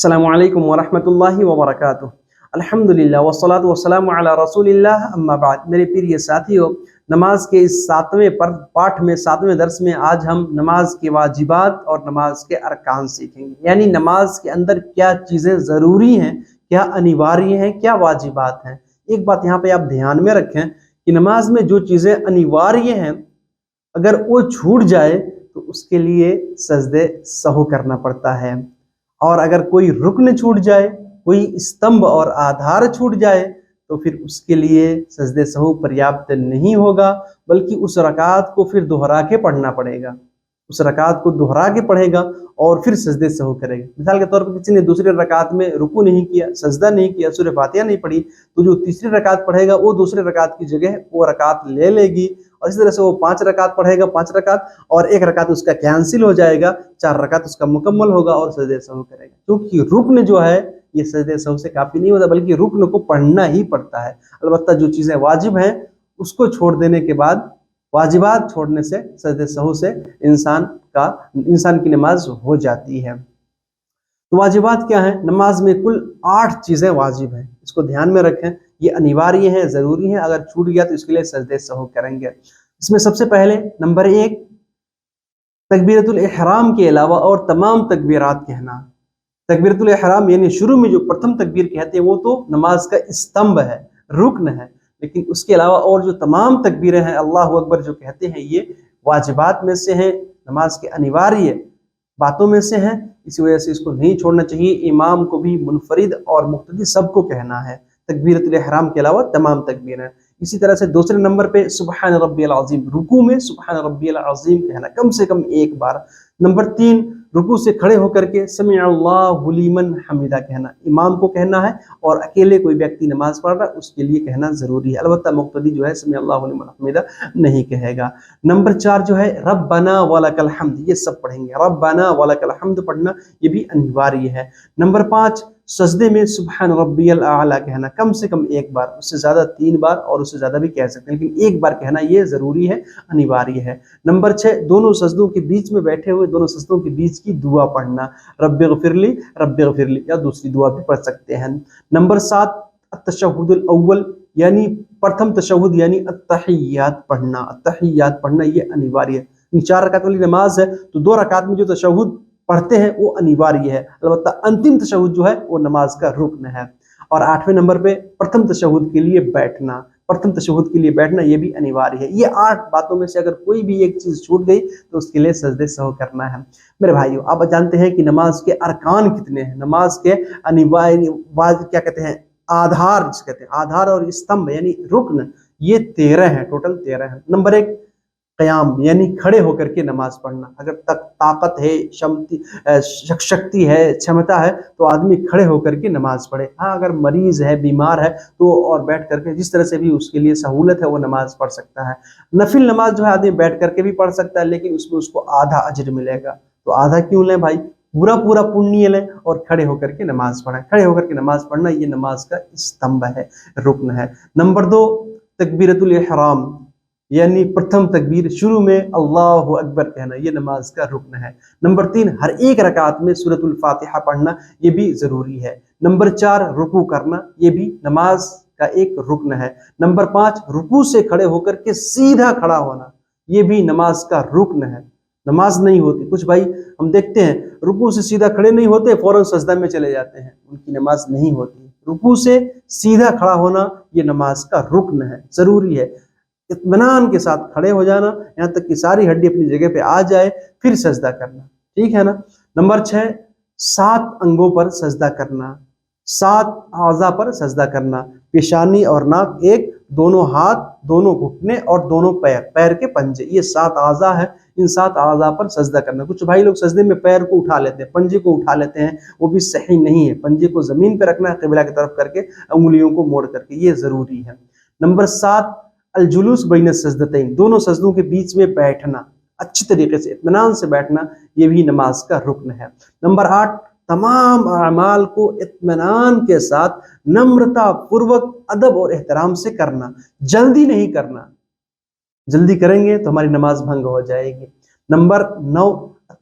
अस्सलामु अलैकुम वरहमतुल्लाहि वबरकातुह। अल्हम्दुलिल्लाह वस्सलातु वस्सलामु अला रसूलिल्लाह अम्मा बाद। मेरे प्रिय साथियों, नमाज के इस सातवें पाठ में, सातवें दर्स में आज हम नमाज के वाजिबात और नमाज के अरकान सीखेंगे। यानी नमाज के अंदर क्या चीज़ें ज़रूरी हैं, क्या अनिवार्य हैं, क्या वाजिबात हैं। एक बात यहाँ पे आप ध्यान में रखें कि नमाज में जो चीज़ें अनिवार्य हैं, अगर वो छूट जाए तो उसके लिए सजदे सहू करना पड़ता है। और अगर कोई रुकन छूट जाए, कोई स्तंभ और आधार छूट जाए, तो फिर उसके लिए सजदे सहू पर्याप्त नहीं होगा, बल्कि उस रकात को फिर दोहरा के पढ़ना पड़ेगा। उस रकात को दोहरा के पढ़ेगा और फिर सजदे सहू करेगा। मिसाल के तौर पर किसी ने दूसरे रकात में रुकू नहीं किया, सजदा नहीं किया, सूरह फातिहा नहीं पढ़ी, तो जो तीसरी रकात पढ़ेगा वो दूसरे रकात की जगह वो रकात ले लेगी। और इस तरह से वो 5 रकात पढ़ेगा, 5 रकात, और 1 रकात उसका कैंसिल हो जाएगा, 4 रकात उसका मुकम्मल होगा और सजदे सहू करेगा। क्योंकि रुकन जो है ये सजदे सहू से काफ़ी नहीं होता, बल्कि रुकन को पढ़ना ही पड़ता है। अलबत्ता जो चीज़ें वाजिब हैं उसको छोड़ देने के बाद, वाजिबात छोड़ने से, सजदे सहू से इंसान की नमाज हो जाती है। तो वाजिबात क्या है? नमाज में कुल 8 चीज़ें वाजिब हैं, इसको ध्यान में रखें। ये अनिवार्य हैं, ज़रूरी हैं, अगर छूट गया तो इसके लिए सजदे सहू करेंगे। इसमें सबसे पहले नंबर 1, तकबीरतुल इहराम के अलावा और तमाम तकबीरात कहना। तकबीरतुल इहराम यानी शुरू में जो प्रथम तकबीर कहते हैं वो तो नमाज का स्तंभ है, रुकन है, लेकिन उसके अलावा और जो तमाम तकबीरें हैं, अल्लाहु अकबर जो कहते हैं, ये वाजिबात में से हैं, नमाज के अनिवार्य बातों में से हैं। इसी वजह से इसको नहीं छोड़ना चाहिए। इमाम को भी, मुनफरिद और मुक्तदी सबको कहना है तकबीरतुल इहराम के अलावा तमाम तकबीरें। इसी तरह से दूसरे नंबर पे सुबहान रब्बियल अज़ीम, रुकू में सुबहान रब्बियल अज़ीम कहना कम से कम 1 बार। नंबर 3, रुकू से खड़े होकर के समी अल्लाहु लिमन हमीदा कहना, इमाम को कहना है, और अकेले कोई व्यक्ति नमाज पढ़ रहा है उसके लिए कहना ज़रूरी है। अलबत्ता मुक्तदी जो है समी अल्लाहु लिमन हमीदा नहीं कहेगा। नंबर 4 जो है रब्बना वलकल हम्द, ये सब पढ़ेंगे, रब्बना वलकल हम्द पढ़ना ये भी अनिवार्य है। नंबर 5, सजदे में सुबहान रब्बियल आला कहना कम से कम 1 बार, उससे ज़्यादा 3 बार और उससे ज़्यादा भी कह सकते हैं, लेकिन 1 बार कहना ये ज़रूरी है, अनिवार्य है। नंबर 6, दोनों सजदों के बीच में बैठे हुए दोनों सजदों के बीच की दुआ पढ़ना, रब्बिगफिरली रब्बिगफिरली, या दूसरी दुआ भी पढ़ सकते हैं। नंबर 7, अत्तशहुदुल अव्वल यानी प्रथम तशहुद यानी अत्तहियात पढ़ना, अत्तहियात पढ़ना ये अनिवार्य है। 4 रकात वाली नमाज है तो 2 रकात में जो तशहुद पढ़ते हैं वो अनिवार्य है, अलबत्ता अंतिम तशहुद जो है वो नमाज का रुकन है। और 8वें नंबर पे प्रथम तशहुद के लिए बैठना, प्रथम तशहुद के लिए बैठना ये भी अनिवार्य है। ये 8 बातों में से अगर कोई भी एक चीज़ छूट गई तो उसके लिए सजदे सहू करना है। मेरे भाइयों, आप जानते हैं कि नमाज के अरकान कितने हैं, नमाज के अनिवार्य क्या कहते हैं, आधार जिसे कहते हैं, आधार और स्तंभ यानी रुकन, ये 13 हैं, टोटल 13 हैं। नंबर 1, क़याम यानी खड़े होकर के नमाज पढ़ना। अगर ताकत है, शक्ति है, क्षमता है तो आदमी खड़े होकर के नमाज पढ़े। हाँ, अगर मरीज है, बीमार है तो और बैठ करके जिस तरह से भी उसके लिए सहूलत है वो नमाज पढ़ सकता है। नफिल नमाज जो है आदमी बैठ करके भी पढ़ सकता है, लेकिन उसमें उसको आधा अजर मिलेगा। तो आधा क्यों लें भाई, पूरा पूरा पुण्य लें और खड़े होकर के नमाज पढ़ें। खड़े होकर के नमाज पढ़ना ये नमाज का स्तंभ है, रुकन है। नंबर 2, तकबीरतुल इहराम यानी प्रथम तकबीर, शुरू में अल्लाहु अकबर कहना, ये नमाज का रुकन है। नंबर 3, हर एक रकात में सूरतुल फातिहा पढ़ना, ये भी ज़रूरी है। नंबर 4, रुकू करना, ये भी नमाज का एक रुकन है। नंबर 5, रुकू से खड़े होकर के सीधा खड़ा होना, ये भी नमाज का रुकन है। नमाज नहीं होती, कुछ भाई हम देखते हैं रुकू से सीधा खड़े नहीं होते, फौरन सजदा में चले जाते हैं, उनकी नमाज नहीं होती। रुकू से सीधा खड़ा होना ये नमाज का रुकन है, ज़रूरी है। इत्मीनान के साथ खड़े हो जाना, यहाँ तक कि सारी हड्डी अपनी जगह पे आ जाए, फिर सजदा करना, ठीक है ना। नंबर 6, 7 अंगों पर सजदा करना, 7 आज़ा पर सजदा करना, पेशानी और नाक एक, दोनों हाथ, दोनों घुटने और दोनों पैर के पंजे, ये 7 आज़ा है। इन 7 आज़ा पर सजदा करना। कुछ भाई लोग सजदे में पैर को उठा लेते हैं, पंजे को उठा लेते हैं, वो भी सही नहीं है। पंजे को ज़मीन पर रखना है, क़िबला की तरफ करके, उंगलियों को मोड़ करके, ये ज़रूरी है। नंबर 7, अलजुलूस बैन सजदतैन, दोनों सजदों के बीच में बैठना, अच्छी तरीके से इत्मीनान से बैठना, ये भी नमाज का रुकन है। नंबर 8, तमाम अमाल को इत्मीनान के साथ नम्रता पूर्वक अदब और एहतराम से करना, जल्दी नहीं करना, जल्दी करेंगे तो हमारी नमाज भंग हो जाएगी। नंबर 9,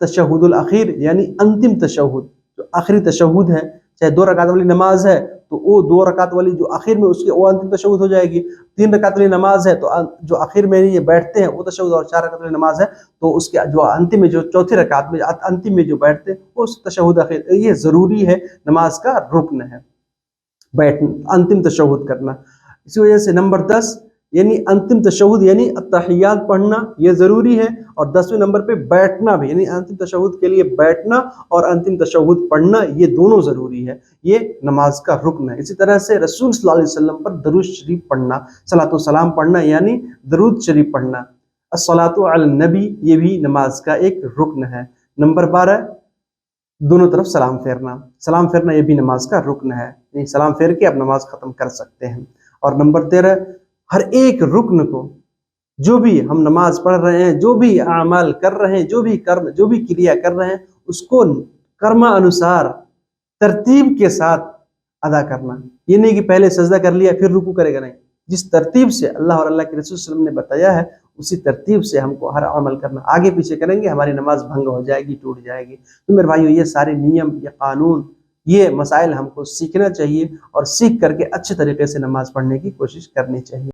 तशहुदुल अखीर यानी अंतिम तशहुद, جو آخری تشہد ہے، چاہے 2 رکعت والی نماز ہے تو وہ 2 رکعت والی جو آخر میں اس کی وہ انتم تشہد ہو جائے گی، 3 رکعت والی نماز ہے تو جو آخر میں یہ بیٹھتے ہیں وہ تشہد، اور 4 رکعت والی نماز ہے تو اس کے جو انتم میں جو چوتھی رکعت میں انتم میں جو بیٹھتے ہیں وہ تشہد اخیر، یہ ضروری ہے، نماز کا رکن ہے بیٹھنا، انتم تشہد کرنا۔ اسی وجہ سے نمبر 10 یعنی انتم تشہد یعنی التحیات پڑھنا یہ ضروری ہے، اور 10ویں نمبر پہ بیٹھنا بھی، یعنی انتم تشہد کے لیے بیٹھنا اور انتم تشہد پڑھنا یہ دونوں ضروری ہے، یہ نماز کا رکن ہے۔ اسی طرح سے رسول صلی اللہ علیہ وسلم پر درود شریف پڑھنا، صلاۃ و سلام پڑھنا یعنی درود شریف پڑھنا، الصلاۃ علی النبی یہ بھی نماز کا ایک رکن ہے۔ نمبر 12 دونوں طرف سلام پھیرنا، سلام پھیرنا یہ بھی نماز کا رکن ہے، یعنی سلام پھیر کے آپ نماز ختم کر سکتے ہیں۔ اور نمبر 13 ہر ایک رکن کو، جو بھی ہم نماز پڑھ رہے ہیں، جو بھی اعمال کر رہے ہیں، جو بھی کرم، جو بھی کریا کر رہے ہیں، اس کو کرما انوسار ترتیب کے ساتھ ادا کرنا، یہ نہیں کہ پہلے سجدہ کر لیا پھر رکوع کرے گا، نہیں، جس ترتیب سے اللہ اور اللہ کے رسول صلی اللہ علیہ وسلم نے بتایا ہے اسی ترتیب سے ہم کو ہر عمل کرنا، آگے پیچھے کریں گے ہماری نماز بھنگ ہو جائے گی، ٹوٹ جائے گی۔ تو میرے بھائیو یہ سارے نیم، یہ قانون، یہ مسائل ہم کو سیکھنا چاہیے، اور سیکھ کر کے اچھے طریقے سے نماز پڑھنے کی کوشش کرنی چاہیے۔